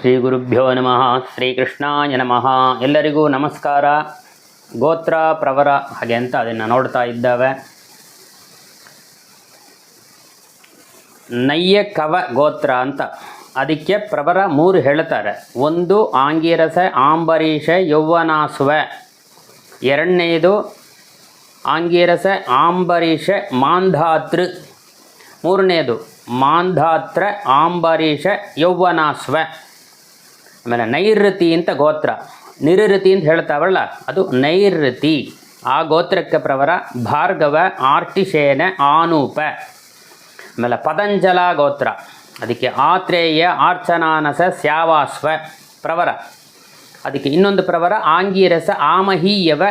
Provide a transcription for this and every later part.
ಶ್ರೀ ಗುರುಭ್ಯೋ ನಮಃ. ಶ್ರೀಕೃಷ್ಣಾಯ ನಮಃ. ಎಲ್ಲರಿಗೂ ನಮಸ್ಕಾರ. ಗೋತ್ರ ಪ್ರವರ ಹಾಗೆ ಅಂತ ಅದನ್ನು ನೋಡ್ತಾ ಇದ್ದಾವೆ. ನಯ್ಯ ಕವ ಗೋತ್ರ ಅಂತ ಅದಕ್ಕೆ ಪ್ರವರ 3 ಹೇಳ್ತಾರೆ. ಒಂದು ಆಂಗಿರಸ ಆಂಬರೀಷ ಯೌವನಾಸುವ, ಎರಡನೇದು ಆಂಗಿರಸ ಆಂಬರೀಷ ಮಾಂಧಾತೃ, ಮೂರನೇದು ಮಾಂಧಾತ್ರ ಆಂಬರೀಷ ಯೌವನಾಸ್ವ. ಆಮೇಲೆ ನೈಋತಿ ಅಂತ ಗೋತ್ರ, ನಿರೃತಿ ಅಂತ ಹೇಳ್ತಾವಲ್ಲ ಅದು ನೈಋತಿ. ಆ ಗೋತ್ರಕ್ಕೆ ಪ್ರವರ ಭಾರ್ಗವ ಆರ್ಟಿಶೇನ ಆನೂಪ. ಆಮೇಲೆ ಪತಂಜಲ ಗೋತ್ರ ಅದಕ್ಕೆ ಆತ್ರೇಯ ಆರ್ಚನಾನಸ ಸ್ಯಾವಾಸ್ವ ಪ್ರವರ. ಅದಕ್ಕೆ ಇನ್ನೊಂದು ಪ್ರವರ ಆಂಗೀರಸ ಆಮಹೀಯವ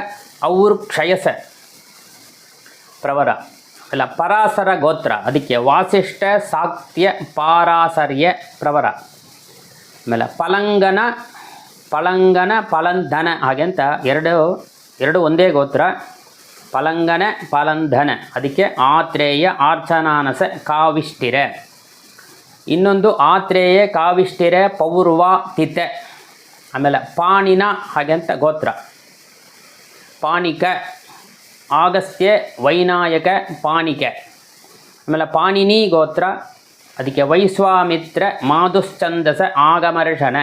ಔರ್ಕ್ಷಯಸ ಪ್ರವರ. ಅಲ್ಲ ಪರಾಸರ ಗೋತ್ರ ಅದಕ್ಕೆ ವಾಸಿಷ್ಠ ಸಾಕ್ತ್ಯ ಪಾರಾಸರ್ಯ ಪ್ರವರ. ಆಮೇಲೆ ಪಳಂಗನ ಪಲಂಧನ ಹಾಗೆಂತ ಎರಡು ಒಂದೇ ಗೋತ್ರ. ಪಳಂಗನ ಪಲಂಧನ ಅದಕ್ಕೆ ಆತ್ರೇಯ ಆರ್ಚನಾನಸ ಕಾವಿಷ್ಠಿರ. ಇನ್ನೊಂದು ಆತ್ರೇಯ ಕಾವಿಷ್ಠಿರ ಪೌರ್ವ ತಿಥೆ. ಆಮೇಲೆ ಪಾಣಿನ ಹಾಗೆಂತ ಗೋತ್ರ. ಪಾಣಿಕ ಆಗಸ್ತ್ಯ ವೈನಾಯಕ ಪಾಣಿಕ. ಆಮೇಲೆ ಪಾಣಿನಿ ಗೋತ್ರ ಅದಕ್ಕೆ ವೈಶ್ವಾಮಿತ್ರ ಮಾತುಶ್ಚಂದಸ ಆಗಮರ್ಷಣ.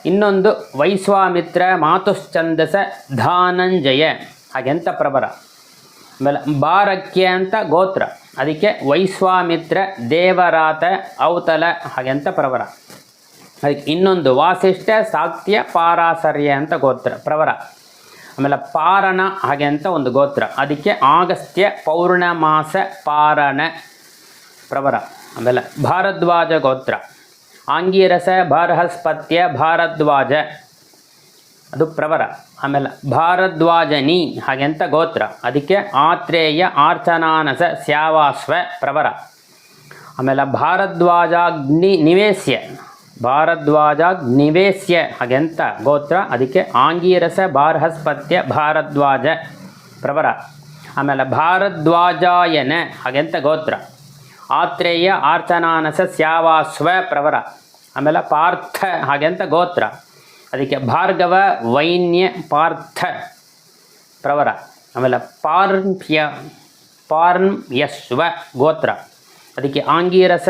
ಇನ್ನೊಂದು ವೈಶ್ವಾಮಿತ್ರ ಮಾತುಶ್ಚಂದಸ ಧಾನಂಜಯ ಹಾಗೆಂತ ಪ್ರವರ. ಆಮೇಲೆ ಬಾರಕ್ಯ ಅಂತ ಗೋತ್ರ ಅದಕ್ಕೆ ವೈಶ್ವಾಮಿತ್ರ ದೇವರಾತ ಔತಲ ಹಾಗೆಂತ ಪ್ರವರ. ಅದಕ್ಕೆ ಇನ್ನೊಂದು ವಾಸಿಷ್ಠ ಸಾಕ್ತ್ಯ ಪಾರಾಸರ್ಯ ಅಂತ ಗೋತ್ರ ಪ್ರವರ. ಆಮೇಲೆ ಪಾರಣ ಹಾಗೆ ಅಂತ ಒಂದು ಗೋತ್ರ ಅದಕ್ಕೆ ಆಗಸ್ತ್ಯ ಪೌರ್ಣಮಾಸ ಪಾರಣ ಪ್ರವರ. ಆಮೇಲೆ ಭಾರದ್ವಾಜ ಗೋತ್ರ ಆಂಗೀರಸ ಬೃಹಸ್ಪತ್ಯ ಭಾರದ್ವಾಜ ಅದು ಪ್ರವರ. ಆಮೇಲೆ ಭಾರದ್ವಾಜನಿ ಹಾಗೆಂತ ಗೋತ್ರ ಅದಕ್ಕೆ ಆತ್ರೇಯ ಆರ್ಚನಾನಸ ಸ್ಯಾವಾಸ್ವ ಪ್ರವರ. ಆಮೇಲೆ ಭಾರದ್ವಾಜಾಗ್ನಿ ನಿವೇಶ್ಯ ಹಾಗೆಂತ ಗೋತ್ರ ಅದಕ್ಕೆ ಆಂಗೀರಸ ಬೃಹಸ್ಪತ್ಯ ಭಾರದ್ವಾಜ ಪ್ರವರ. ಆಮೇಲೆ ಭಾರದ್ವಾಜಾಯನ ಹಾಗೆಂತ ಗೋತ್ರ ಆತ್ರೇಯ ಆರ್ಚನಾನಸ ಸ್ಯಾವಾಸ್ವ ಪ್ರವರ. ಆಮೇಲೆ ಪಾರ್ಥ ಹಾಗೆಂತ ಗೋತ್ರ ಅದಕ್ಕೆ ಭಾರ್ಗವ ವೈನ್ಯ ಪಾರ್ಥ ಪ್ರವರ. ಆಮೇಲೆ ಪಾರ್ಮ್ಯಸ್ವ ಗೋತ್ರ ಅದಕ್ಕೆ ಆಂಗೀರಸ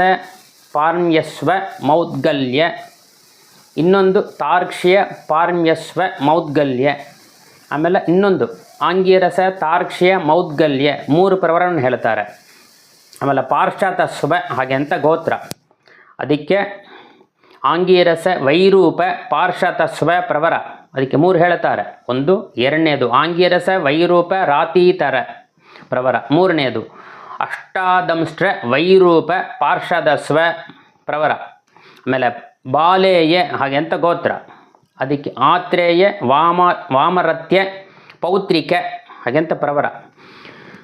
ಪಾರ್ಮ್ಯಸ್ವ ಮೌದ್ಗಲ್ಯ. ಇನ್ನೊಂದು ತಾರ್ಕ್ಷ್ಯ ಪಾರ್ಮ್ಯಸ್ವ ಮೌದ್ಗಲ್ಯ. ಆಮೇಲೆ ಇನ್ನೊಂದು ಆಂಗೀರಸ ತಾರ್ಕ್ಷ್ಯ ಮೌದ್ಗಲ್ಯ 3 ಪ್ರವರನ್ನು ಹೇಳ್ತಾರೆ. ಆಮೇಲೆ ಪಾರ್ಶ್ಚಾತಸ್ವ ಹಾಗೆಂತ ಗೋತ್ರ ಅದಕ್ಕೆ ಆಂಗೀರಸ ವೈರೂಪ ಪಾರ್ಶ್ವತಸ್ವ ಪ್ರವರ. ಅದಕ್ಕೆ 3 ಹೇಳ್ತಾರೆ. ಒಂದು ಎರಡನೇದು ಆಂಗೀರಸ ವೈರೂಪ ರಾತೀತರ ಪ್ರವರ. ಮೂರನೇದು ಅಷ್ಟಾದಂಷ್ಟ್ರ ವೈರೂಪ ಪಾರ್ಶ್ವದಸ್ವ ಪ್ರವರ. ಆಮೇಲೆ ಬಾಲೇಯ ಹಾಗೆಂತ ಗೋತ್ರ ಅದಕ್ಕೆ ಆತ್ರೇಯ ವಾಮರತ್ಯ ಪೌತ್ರಿಕ ಹಾಗೆಂತ ಪ್ರವರ.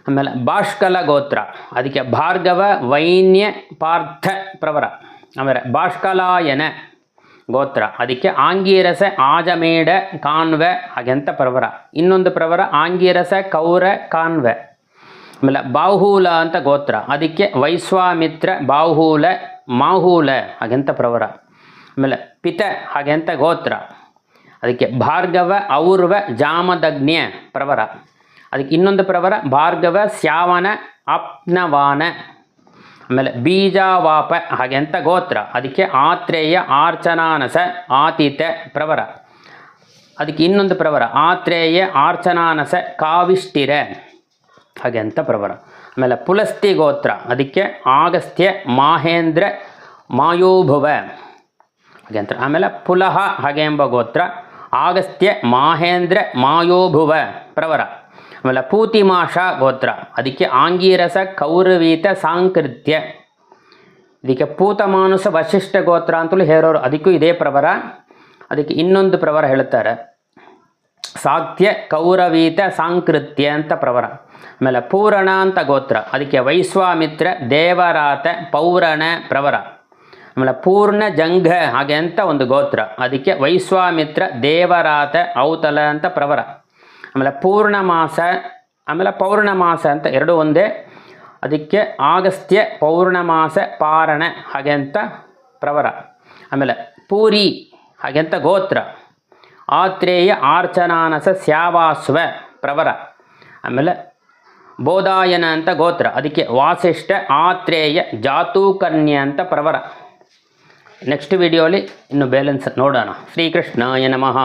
ಆಮೇಲೆ ಬಾಷ್ಕಲ ಗೋತ್ರ ಅದಕ್ಕೆ ಭಾರ್ಗವ ವೈನ್ಯ ಪಾರ್ಥ ಪ್ರವರ. ಆಮೇಲೆ ಬಾಷ್ಕಲಾಯನ ಗೋತ್ರ ಅದಕ್ಕೆ ಆಂಗೀರಸ ಆಜಮೇಡ ಕಾನ್ವೆ ಹಾಗೆಂತ ಪ್ರವರ. ಇನ್ನೊಂದು ಪ್ರವರ ಆಂಗೀರಸ ಕೌರ ಕಾನ್ವೆ. ಆಮೇಲೆ ಬಾಹುಲ ಅಂತ ಗೋತ್ರ ಅದಕ್ಕೆ ವೈಶ್ವಾಮಿತ್ರ ಬಾಹುಲ ಮಾಹುಲ ಹಾಗೆಂತ ಪ್ರವರ. ಆಮೇಲೆ ಪಿತ ಹಾಗೆಂತ ಗೋತ್ರ ಅದಕ್ಕೆ ಭಾರ್ಗವ ಔರ್ವ ಜಾಮದಗ್ನ್ಯ ಪ್ರವರ. ಅದಕ್ಕೆ ಇನ್ನೊಂದು ಪ್ರವರ ಭಾರ್ಗವ ಸ್ಯಾವನ ಅಪ್ನವಾನ. ಆಮೇಲೆ ಬೀಜಾವಾಪ ಹಾಗೆಂತ ಗೋತ್ರ ಅದಕ್ಕೆ ಆತ್ರೇಯ ಆರ್ಚನಾನಸ ಆತಿಥ ಪ್ರವರ. ಅದಕ್ಕೆ ಇನ್ನೊಂದು ಪ್ರವರ ಆತ್ರೇಯ ಆರ್ಚನಾನಸ ಕಾವಿಷ್ಠಿರ ಹಾಗೆಂತ ಪ್ರವರ. ಆಮೇಲೆ ಪುಲಸ್ತಿ ಗೋತ್ರ ಅದಕ್ಕೆ ಆಗಸ್ತ್ಯ ಮಾಹೇಂದ್ರ ಮಾಯೋಭುವ ಹಾಗೆಂತ. ಆಮೇಲೆ ಪುಲಹ ಹಾಗೆ ಎಂಬ ಗೋತ್ರ ಆಗಸ್ತ್ಯ ಮಾಹೇಂದ್ರ ಮಾಯೋಭುವ ಪ್ರವರ. ಆಮೇಲೆ ಪೂತಿಮಾಷ ಗೋತ್ರ ಅದಕ್ಕೆ ಆಂಗೀರಸ ಕೌರವೀತ ಸಾಂಕೃತ್ಯ. ಇದಕ್ಕೆ ಪೂತಮಾನುಸ ವಶಿಷ್ಠ ಗೋತ್ರ ಅಂತಲೂ ಹೇರೋರು, ಅದಕ್ಕೂ ಇದೇ ಪ್ರವರ. ಅದಕ್ಕೆ ಇನ್ನೊಂದು ಪ್ರವರ ಹೇಳ್ತಾರೆ ಸಾಕ್ತ್ಯ ಕೌರವೀತ ಸಾಂಕೃತ್ಯ ಅಂತ ಪ್ರವರ. ಆಮೇಲೆ ಪೂರಣ ಅಂತ ಗೋತ್ರ ಅದಕ್ಕೆ ವೈಶ್ವಾಮಿತ್ರ ದೇವರಾತ ಪೌರಣ ಪ್ರವರ. ಆಮೇಲೆ ಪೂರ್ಣ ಜಂಘ ಹಾಗೆ ಅಂತ ಒಂದು ಗೋತ್ರ ಅದಕ್ಕೆ ವೈಶ್ವಾಮಿತ್ರ ದೇವರಾತ ಔತಲ ಅಂತ ಪ್ರವರ. ಆಮೇಲೆ ಪೂರ್ಣಮಾಸ ಆಮೇಲೆ ಪೌರ್ಣಮಾಸ ಅಂತ 2 ಒಂದೇ. ಅದಕ್ಕೆ ಆಗಸ್ತ್ಯ ಪೌರ್ಣಮಾಸ ಪಾರಣ ಹಾಗೆ ಅಂತ ಪ್ರವರ. ಆಮೇಲೆ ಪೂರಿ ಹಾಗೆಂತ ಗೋತ್ರ. ಆತ್ರೇಯ ಆರ್ಚನಾನಸ ಸ್ಯಾವಾಸ್ವ ಪ್ರವರ. ಆಮೇಲೆ ಬೋಧಾಯನ ಅಂತ ಗೋತ್ರ, ಅದಕ್ಕೆ ವಾಸಿಷ್ಠ ಆತ್ರೇಯ ಜಾತೂಕನ್ಯ ಅಂತ ಪ್ರವರ. ನೆಕ್ಸ್ಟ್ ವಿಡಿಯೋಲಿ ಇನ್ನು ಬ್ಯಾಲೆನ್ಸ್ ನೋಡೋಣ. ಶ್ರೀಕೃಷ್ಣಾಯ ನಮಃ.